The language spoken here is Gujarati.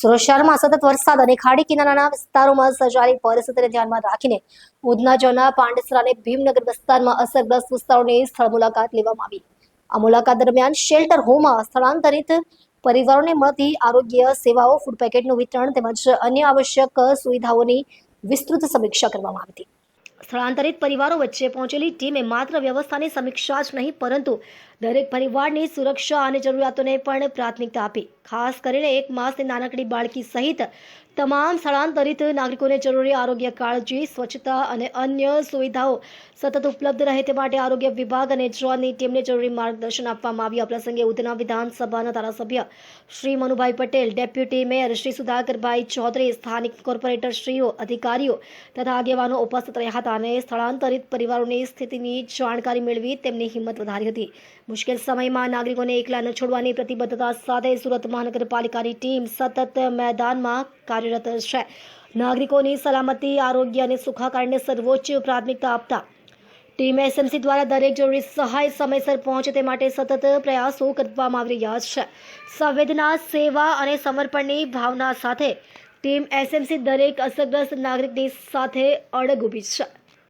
સુરત શહેરમાં સતત વરસાદ અને ખાડી કિનારાના વિસ્તારોમાં સર્જાયેલી પરિસ્થિતિને ધ્યાનમાં રાખીને ઉધના ઝોનના પાંડેસરા અને ભીમનગર વિસ્તારમાં અસરગ્રસ્ત વિસ્તારોની સ્થળ મુલાકાત લેવામાં આવી। આ મુલાકાત દરમિયાન શેલ્ટર હોમમાં સ્થળાંતરિત પરિવારોને મળતી આરોગ્ય સેવાઓ, ફૂડ પેકેટનું વિતરણ તેમજ અન્ય આવશ્યક સુવિધાઓની વિસ્તૃત સમીક્ષા કરવામાં આવી હતી। સ્થળાંતરિત પરિવારો વચ્ચે પહોંચેલી ટીમે માત્ર વ્યવસ્થાની સમીક્ષા જ નહીં પરંતુ દરેક પરિવારની સુરક્ષા અને જરૂરિયાતોને પણ પ્રાથમિકતા આપી। ખાસ કરીને 1 માસની નાનકડી બાળકી સહિત તમામ સ્થળાંતરિત નાગરિકોને જરૂરી આરોગ્ય કાળજી, સ્વચ્છતા અને અન્ય સુવિધાઓ સતત ઉપલબ્ધ રહે તે માટે આરોગ્ય વિભાગ અને ઝોનની ટીમને જરૂરી માર્ગદર્શન આપવામાં આવ્યું। આ પ્રસંગે ઉધના વિધાનસભાના ધારાસભ્ય શ્રી મનુભાઈ પટેલ, ડેપ્યુટી મેયર શ્રી સુધાકરભાઈ ચૌધરી, સ્થાનિક કોર્પોરેટરશ્રીઓ, અધિકારીઓ તથા આગેવાનો ઉપસ્થિત રહ્યા હતા અને સ્થળાંતરિત પરિવારોની સ્થિતિની જાણકારી મેળવી તેમની હિંમત વધારી હતી। મુશ્કેલ સમયમાં નાગરિકોને એકલા ન છોડવાની પ્રતિબદ્ધતા સાથે સુરત મહાનગરપાલિકાની ટીમ સતત મેદાનમાં કાર્યરત છે। નાગરિકોની સલામતી, આરોગ્ય અને સુખાકારીને સર્વોચ્ચ પ્રાથમિકતા આપતા ટીમ એસએમસી દ્વારા દરેક જરૂરી સહાય સમયસર પહોંચે તે માટે સતત પ્રયાસો કરવામાં આવી રહ્યા છે। સંવેદના, સેવા અને સમર્પણની ભાવના સાથે ટીમ એસએમસી દરેક અસરગ્રસ્ત નાગરિકની સાથે અડગ ઊભી છે।